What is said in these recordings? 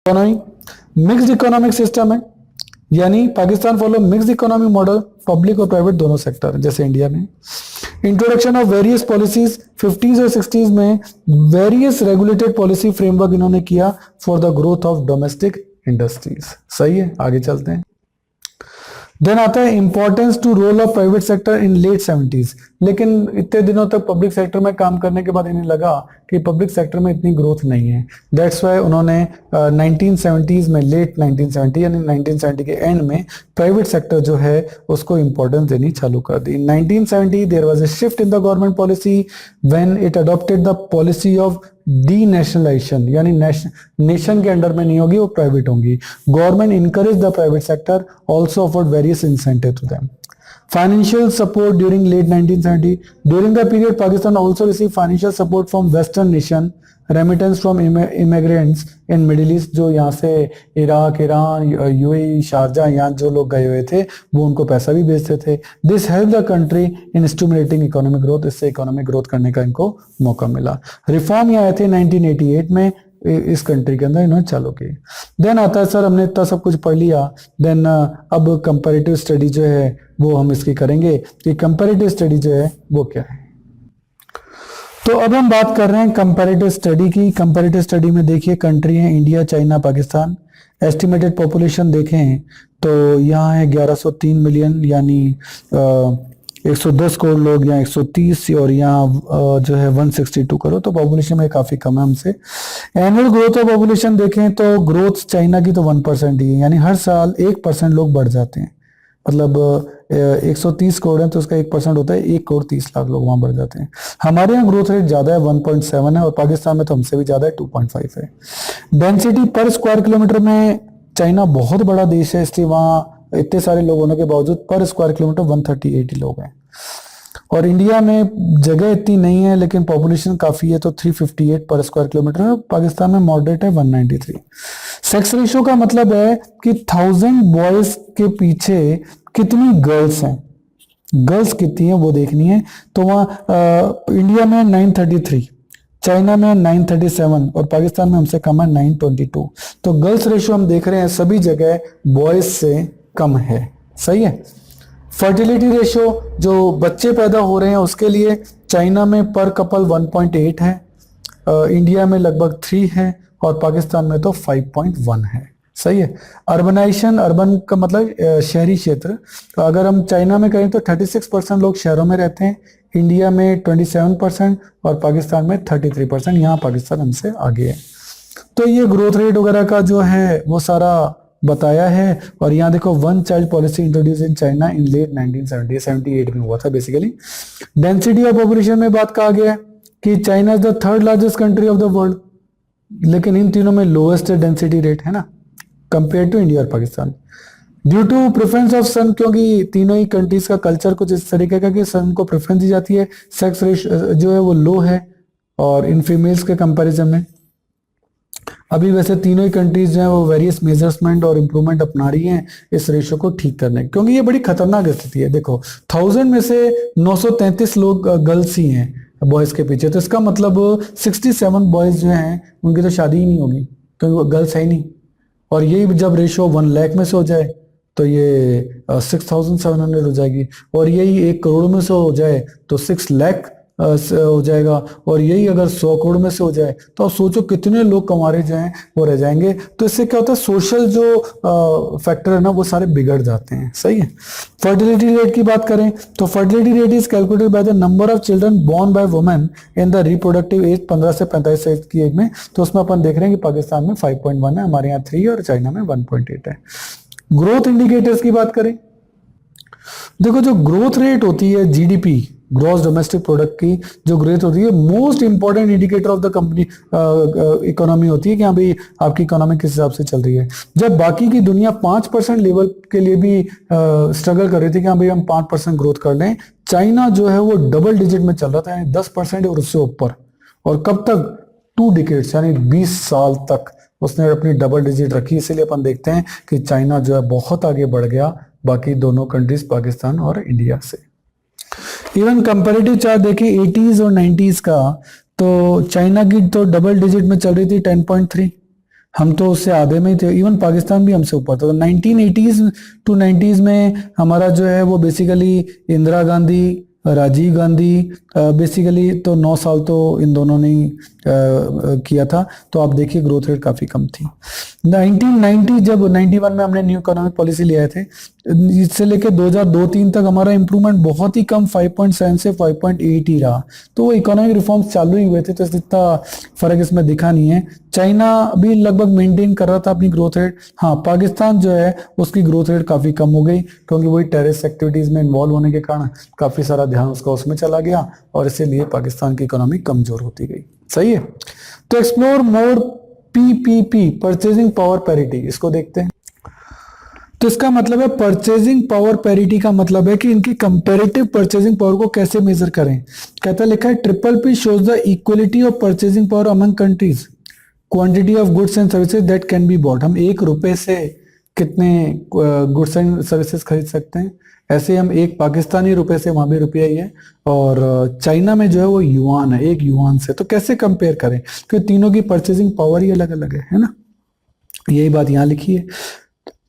Economy mixed economic system है, यानी Pakistan follow mixed economy model, public और प्राइवेट दोनों सेक्टर जैसे इंडिया में। Introduction of various policies 50s और 60s में वेरियस रेगुलेटेड पॉलिसी फ्रेमवर्क इन्होंने किया for the growth of domestic industries. सही है, आगे चलते हैं। देन आता है importance to role of private sector in late 70s। लेकिन इतने दिनों तक पब्लिक सेक्टर में काम करने के बाद इन्हें लगा कि पब्लिक सेक्टर में इतनी ग्रोथ नहीं है। दैट्स वाई उन्होंने 1970s में, लेट 1970 यानी 1970 के एंड में प्राइवेट सेक्टर जो है उसको इंपॉर्टेंस देनी चालू कर दी। 1970 there was a shift in the government policy when it adopted the policy of denationalization, यानी नेशन के अंडर में नहीं होगी, वो प्राइवेट होंगी। Government encourage the private sector, also offered various incentive to them. Financial support during late 1970. During the period, Pakistan also received financial support from Western nation, remittance from immigrants in Middle East, जो यहाँ से Iraq, Iran, UAE, Sharjah, यहाँ जो लोग गए हुए थे वो उनको पैसा भी भेजते थे। This helped the country in stimulating economic growth. इससे इकोनॉमिक ग्रोथ करने का इनको मौका मिला। रिफॉर्म ये आए थे 1988 में इस कंट्री के अंदर इन्होंने चालू की। देन आता है सर हमने इतना सब कुछ पढ़ लिया, देन अब कंपैरेटिव स्टडी जो है वो हम इसकी करेंगे कि कंपैरेटिव स्टडी जो है वो क्या है। तो अब हम बात कर रहे हैं कंपैरेटिव स्टडी की। कंपैरेटिव स्टडी में देखिए कंट्री है India, China, Pakistan. Estimated population देखें तो यहाँ है 1103 मिलियन, यानी 110 करोड़ लोग, यहाँ 130 और यहाँ जो है 162 करोड़, तो पॉपुलेशन में काफी कम है हमसे। एनुअल ग्रोथ ऑफ पॉपुलेशन देखें तो ग्रोथ चाइना की तो 1% ही है, यानी हर साल 1% लोग बढ़ जाते हैं। मतलब 130 करोड़ है तो उसका 1% होता है 1 करोड़ 30 लाख लोग वहां बढ़ जाते हैं। हमारे यहाँ ग्रोथ रेट ज्यादा है, 1.7 है, और पाकिस्तान में तो हमसे भी ज्यादा है, 2.5 है। डेंसिटी पर स्क्वायर किलोमीटर में चाइना बहुत बड़ा देश है, इसलिए वहाँ इतने सारे लोग होने के बावजूद पर स्क्वायर किलोमीटर 138 लोग हैं। और इंडिया में जगह इतनी नहीं है लेकिन पॉपुलेशन काफी है, तो 358 पर स्क्वायर किलोमीटर है। पाकिस्तान में मॉडरेट है 193। सेक्स रेशियो का मतलब है कि 1000 बॉयज के पीछे कितनी गर्ल्स हैं, गर्ल्स कितनी है वो देखनी है। तो वहाँ इंडिया में 933, चाइना में 937 और पाकिस्तान में हमसे कम है 922। तो गर्ल्स रेशियो हम देख रहे हैं सभी जगह बॉयज से कम है। सही है। फर्टिलिटी रेशियो जो बच्चे पैदा हो रहे हैं उसके लिए चाइना में पर कपल 1.8 है, इंडिया में लगभग 3 है और पाकिस्तान में तो 5.1 है। सही है। अर्बनाइजेशन, अर्बन का मतलब शहरी क्षेत्र, तो अगर हम चाइना में कहें तो 36% लोग शहरों में रहते हैं, इंडिया में 27% और पाकिस्तान में 33%। यहाँ पाकिस्तान हमसे आगे है। तो ये ग्रोथ रेट वगैरह का जो है वो सारा बताया है। और यहाँ देखो one child policy introduce in China in late 1970, 78 में हुआ था बेसिकली। डेंसिटी ऑफ पॉपुलेशन में बात कहा गया है कि China is the 3rd largest country of the world, लेकिन इन तीनों में लोएस्ट डेंसिटी रेट है ना कंपेयर टू इंडिया और Pakistan. Due to preference of son, क्योंकि तीनों ही कंट्रीज का कल्चर कुछ इस तरीके का कि सन को प्रेफरेंस दी जाती है। सेक्स रेशियो जो है वो लो है और इन फीमेल्स के कंपैरिजन में। अभी वैसे तीनों ही कंट्रीज जो है वो वेरियस मेजरमेंट और इम्प्रूवमेंट अपना रही हैं इस रेशियो को ठीक करने, क्योंकि ये बड़ी खतरनाक स्थिति है। देखो 1000 में से 933 लोग गर्ल्स ही हैं बॉयज के पीछे, तो इसका मतलब 67 बॉयज जो हैं उनकी तो शादी ही नहीं होगी क्योंकि वो गर्ल्स है ही नहीं। और यही जब रेशियो 1 लाख में से हो जाए तो ये 6700 हो जाएगी, और यही 1 करोड़ में से हो जाए तो 6 लाख हो जाएगा, और यही अगर 100 करोड़ में से हो जाए तो आप सोचो कितने लोग कमारे जो हैं वो रह जाएंगे। तो इससे क्या होता है, सोशल जो फैक्टर है ना वो सारे बिगड़ जाते हैं। सही है। फर्टिलिटी रेट की बात करें तो fertility rate is calculated by the number of children born by women in the reproductive age, 15 से 45 एज की एज में। तो उसमें अपन देख रहे हैं कि पाकिस्तान में 5.1 है, हमारे यहाँ 3 और चाइना में 1.8 है। ग्रोथ इंडिकेटर्स की बात करें, देखो जो ग्रोथ रेट होती है जीडीपी, ग्रॉस डोमेस्टिक प्रोडक्ट की जो ग्रोथ होती है, most important indicator of the company economy होती है कि हाँ भाई आपकी इकोनॉमी किस हिसाब से चल रही है। जब बाकी की दुनिया 5% लेवल के लिए भी स्ट्रगल कर रही थी कि हाँ भाई हम 5% ग्रोथ कर लें, चाइना जो है वो डबल डिजिट में चल रहा था, यानी 10% और उससे ऊपर। और कब तक, 2 डिकेड्स यानी 20 साल तक उसने अपनी डबल डिजिट रखी। इसीलिए अपन देखते हैं कि चाइना जो है बहुत आगे बढ़ गया बाकी दोनों कंट्रीज पाकिस्तान और इंडिया से। इवन कंपैरेटिव चार्ट देखिए 80s और 90s का, तो चाइना की तो डबल डिजिट में चल रही थी 10.3, हम तो उससे आधे में ही थे, इवन पाकिस्तान भी हमसे ऊपर था। तो 1980s टू 90s में हमारा जो है वो बेसिकली इंदिरा गांधी, राजीव गांधी, बेसिकली तो 9 साल तो इन दोनों ने ही किया था। तो आप देखिए ग्रोथ रेट काफी कम थी। 1990 जब 91 में हमने न्यू इकोनॉमिक पॉलिसी ले आए थे, इससे लेके 2002-3 तक हमारा इंप्रूवमेंट बहुत ही कम 5.7 से 5.8 ही रहा। तो वो इकोनॉमिक रिफॉर्म्स चालू ही हुए थे, तो इतना फर्क इसमें दिखा नहीं है। चाइना भी लगभग मेंटेन कर रहा था अपनी ग्रोथ रेट। हाँ, पाकिस्तान जो है उसकी ग्रोथ रेट काफी कम हो गई, क्योंकि वही टेररिस्ट एक्टिविटीज में इन्वॉल्व होने के कारण काफी सारा ध्यान उसका उसमें चला गया, और इसीलिए पाकिस्तान की इकोनॉमी कमजोर होती गई। सही है। तो explore more PPP, purchasing power parity, इसको देखते हैं। तो इसका मतलब है परचेजिंग पावर पैरिटी का मतलब है कि इनकी कंपैरेटिव परचेजिंग पावर को कैसे मेजर करें। कहता लिखा है triple P shows the equality of purchasing power among countries, quantity of goods and services that can be bought. हम 1 रुपए से कितने गुड्स एंड सर्विसेज खरीद सकते हैं, ऐसे हम 1 पाकिस्तानी रुपए से, वहां भी रुपया ही है, और चाइना में जो है वो युआन है, 1 युआन से। तो कैसे कंपेयर करें, क्योंकि तीनों की परचेजिंग पावर ही अलग अलग है ना। यही बात यहां लिखी है।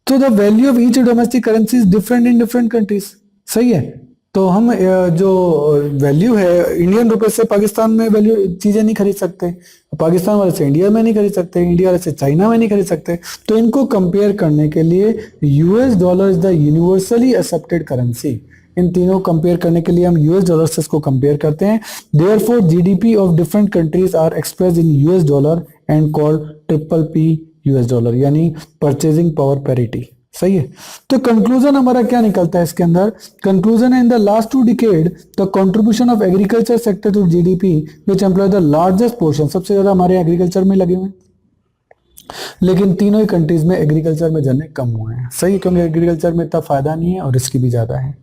तो the value of each domestic currency is different in different countries. सही है। तो हम जो वैल्यू है, इंडियन रुपए से पाकिस्तान में वैल्यू चीजें नहीं खरीद सकते, पाकिस्तान वाले से इंडिया में नहीं खरीद सकते, इंडिया वाले से चाइना में नहीं खरीद सकते। तो इनको कंपेयर करने के लिए US dollar is the universally accepted currency. इन तीनों कंपेयर करने के लिए हम यूएस डॉलर से इसको कंपेयर करते हैं। Therefore GDP of different countries are expressed in US dollar and called triple P US dollar, यानी परचेजिंग पावर पैरिटी। सही है। तो कंक्लूजन हमारा क्या निकलता है इसके अंदर? कंक्लूजन है in the last 2 decade the contribution of agriculture sector to GDP which employ the largest portion, सबसे ज्यादा हमारे एग्रीकल्चर में लगे हुए हैं, लेकिन तीनों ही कंट्रीज में एग्रीकल्चर में जाने कम हुए हैं। सही है, क्योंकि एग्रीकल्चर में इतना फायदा नहीं है और रिस्क भी ज्यादा है।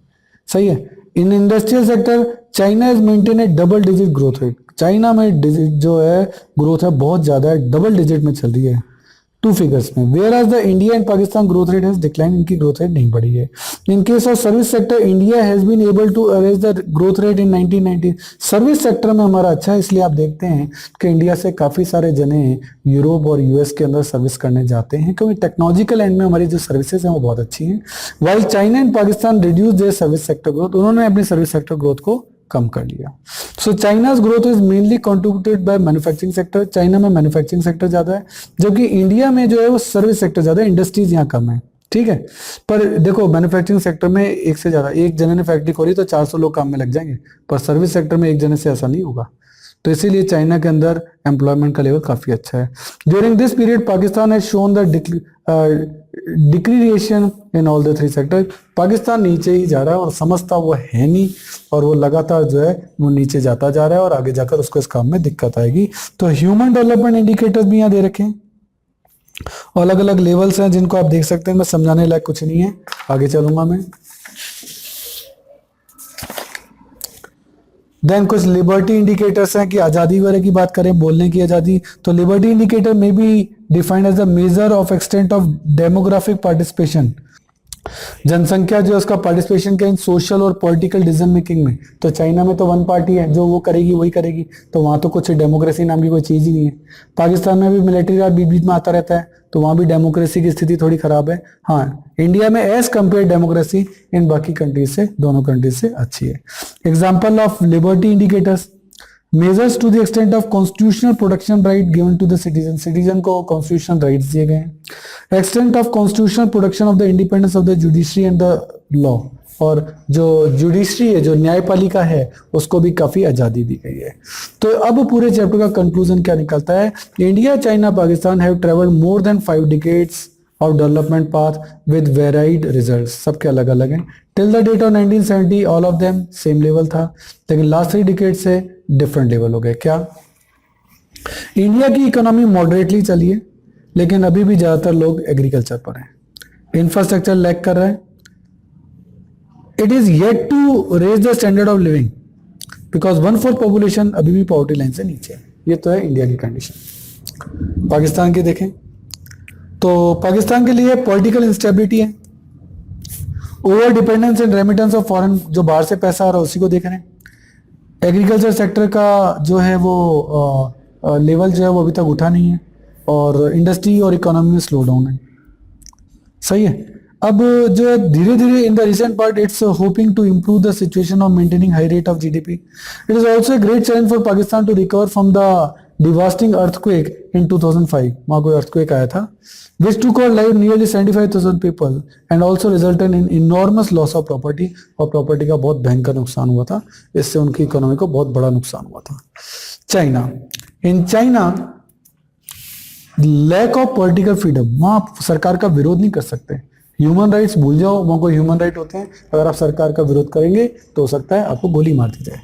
सही है। In industrial sector China is maintain A double digit growth rate. China में जो है ग्रोथ है बहुत ज्यादा है, डबल डिजिट में चल रही है 2 फिगर्स में। Where as the India and Pakistan growth rate has decline, इनकी ग्रोथ रेट नहीं बढ़ी है। In case of service sector India has been able to raise the growth rate in 1990। Service sector में हमारा अच्छा है, इसलिए आप देखते हैं कि इंडिया से काफी सारे जने यूरोप और यूएस के अंदर सर्विस करने जाते हैं, क्योंकि टेक्नोलॉजिकल एंड में हमारी जो सर्विसेज हैं वो बहुत अच्छी हैं। While China and Pakistan reduce their service sector growth, उन्होंने अपनी सर्विस सेक्टर ग्रोथ को कम कर लिया। So China's growth is mainly contributed by manufacturing sector. China में मैन्युफैक्चरिंग सेक्टर ज्यादा है, जबकि इंडिया में जो है वो सर्विस सेक्टर ज्यादा है, इंडस्ट्रीज यहाँ कम है। ठीक है। पर देखो मैन्युफैक्चरिंग सेक्टर में एक से ज्यादा, एक जने ने फैक्ट्री खोली तो 400 लोग काम में लग जाएंगे, पर सर्विस सेक्टर में एक जने से ऐसा नहीं होगा। तो इसीलिए चाइना के अंदर एम्प्लॉयमेंट का लेवल काफी अच्छा है। During this period Pakistan has shown the deterioration in all the 3 sector. Pakistan नीचे ही जा रहा है और समझता वो है नहीं, और वो लगातार जो है वो नीचे जाता जा रहा है, और आगे जाकर उसको इस काम में दिक्कत आएगी। तो ह्यूमन डेवलपमेंट इंडिकेटर्स भी यहाँ दे रखे हैं, अलग अलग लेवल्स हैं जिनको आप देख सकते हैं। मैं समझाने लायक कुछ नहीं है, आगे चलूंगा मैं। देन कुछ लिबर्टी इंडिकेटर्स हैं कि आजादी वगैरह की बात करें, बोलने की आजादी, तो लिबर्टी इंडिकेटर में भी defined as the measure of extent of demographic participation, जनसंख्या जो उसका पार्टिसिपेशन के इन सोशल और पॉलिटिकल डिसीजन मेकिंग में। तो चाइना में तो 1 पार्टी है, जो वो करेगी वही करेगी, तो वहां तो कुछ डेमोक्रेसी नाम की कोई चीज ही नहीं है। पाकिस्तान में भी मिलिट्री राज बीच बीच में आता रहता है, तो वहां भी डेमोक्रेसी की स्थिति थोड़ी खराब है। हाँ, इंडिया में एज कंपेयर डेमोक्रेसी इन बाकी कंट्रीज से, दोनों कंट्रीज से अच्छी है। Example of liberty indicators, measures to the extent of constitutional protection right given to the citizen, citizen को कॉन्स्टिट्यूशनल राइट्स दिए गए हैं। Extent of constitutional protection of the independence of the judiciary and the law, और जो judiciary है, जो न्यायपालिका है, उसको भी काफी आजादी दी गई है। तो अब पूरे चैप्टर का कंक्लूजन क्या निकलता है? India, China, Pakistan have travelled more than 5 decades of development path with varied results. सबके अलग अलग हैं। Till the date of 1970 all of them same level था, लेकिन लास्ट 3 डिकेड से डिफरेंट लेवल हो गए। क्या? इंडिया की इकोनॉमी मॉडरेटली चली है, लेकिन अभी भी ज्यादातर लोग एग्रीकल्चर पर हैं, इंफ्रास्ट्रक्चर लैक कर रहा है। It is yet to raise the standard of living because 1/4 population अभी भी पॉवर्टी लाइन से नीचे है। ये तो है इंडिया की कंडीशन। पाकिस्तान की देखें तो पाकिस्तान के लिए पॉलिटिकल इंस्टेबिलिटी है, over dependence and remittance of foreign, जो बाहर से पैसा आ रहा है उसी को देख रहे हैं। एग्रीकल्चर सेक्टर का जो है वो लेवल जो है वो अभी तक उठा नहीं है। और इंडस्ट्री और इकोनॉमी में स्लो डाउन है। सही है। अब जो है धीरे धीरे in the recent part it's hoping to improve the situation of maintaining high rate of GDP. It is also a great challenge for Pakistan to recover from the devastating earthquake in 2005। वहां कोई अर्थक्वेक आया था which took our life nearly 75,000 people and also resulted in enormous loss of property। और property का बहुत भयंकर नुकसान हुआ था, इससे उनकी इकोनॉमी को बहुत बड़ा नुकसान हुआ था। China, in China lack of political freedom, वहां आप सरकार का विरोध नहीं कर सकते। ह्यूमन राइट्स भूल जाओ, वहां कोई ह्यूमन राइट होते हैं, अगर आप सरकार का विरोध करेंगे तो हो सकता है आपको गोली मार दी जाए।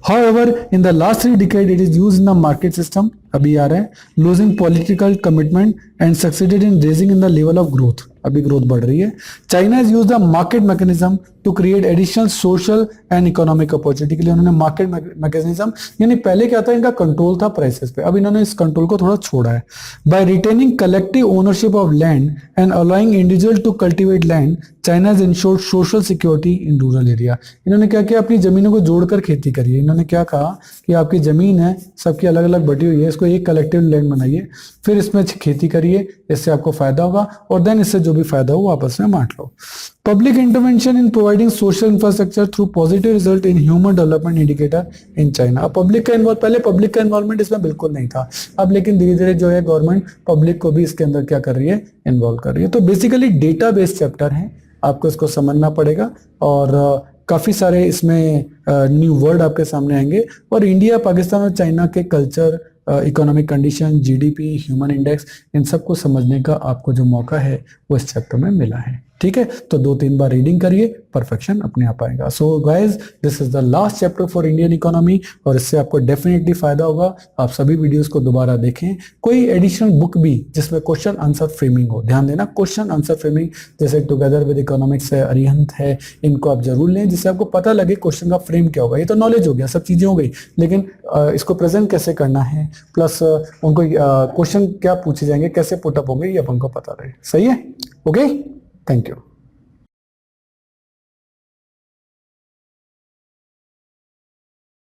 However, in the last 3 decades, it is used in the market system, अभी आ रहा है, losing political commitment and succeeded in raising in the level of growth, अभी ग्रोथ बढ़ रही है। China has used the market mechanism to create additional social and economic opportunity। के लिए उन्होंने मार्केट मैकेनिज्म, यानी पहले क्या था, इनका कंट्रोल था प्राइसेस पे, अब इन्होंने इस कंट्रोल को थोड़ा छोड़ा है। By retaining collective ownership of land and allowing individual to cultivate land, China has ensured social security in rural area. इन्होंने क्या किया, अपनी जमीनों को जोड़कर खेती करी है। इन्होंने क्या कहा कि आपकी जमीन है, सबकी अलग अलग बटी हुई है, इसको एक कलेक्टिव लैंड बनाइए, फिर इसमें खेती करिए, इससे आपको फायदा होगा, और देन इससे जो भी फायदा हो वो आपस में बांट लो। Public intervention in providing social infrastructure through positive result in human development indicator in China. अब पब्लिक का इन्वॉल्व, पहले पब्लिक का इन्वॉल्वमेंट इसमें बिल्कुल नहीं था, अब लेकिन धीरे धीरे जो है गवर्नमेंट पब्लिक को भी इसके अंदर क्या कर रही है, इन्वॉल्व कर रही है। तो बेसिकली डेटा बेस्ड चैप्टर है, आपको इसको समझना पड़ेगा, और काफी सारे इसमें न्यू वर्ड आपके सामने आएंगे, और इंडिया, पाकिस्तान और चाइना के culture, economic condition, GDP, human index, इन सबको समझने का आपको जो मौका है वो इस चैप्टर में मिला है। ठीक है, तो 2-3 बार रीडिंग करिए, परफेक्शन अपने आप आएगा। So guys, this is the last chapter for Indian economy, और इससे आपको डेफिनेटली फायदा होगा। आप सभी वीडियोस को दोबारा देखें। कोई एडिशनल बुक भी जिसमें क्वेश्चन आंसर फ्रेमिंग हो, ध्यान देना, क्वेश्चन आंसर फ्रेमिंग, जैसे टुगेदर विद इकोनॉमिक्स है, अरिहंत है, इनको आप जरूर लें, जिससे आपको पता लगे क्वेश्चन का फ्रेम क्या होगा। ये तो नॉलेज हो गया, सब चीजें हो गई, लेकिन इसको प्रेजेंट कैसे करना है, प्लस उनको क्वेश्चन क्या पूछे जाएंगे, कैसे पुटअप होंगे, ये अपन को पता रहे। सही है, ओके, थैंक यू।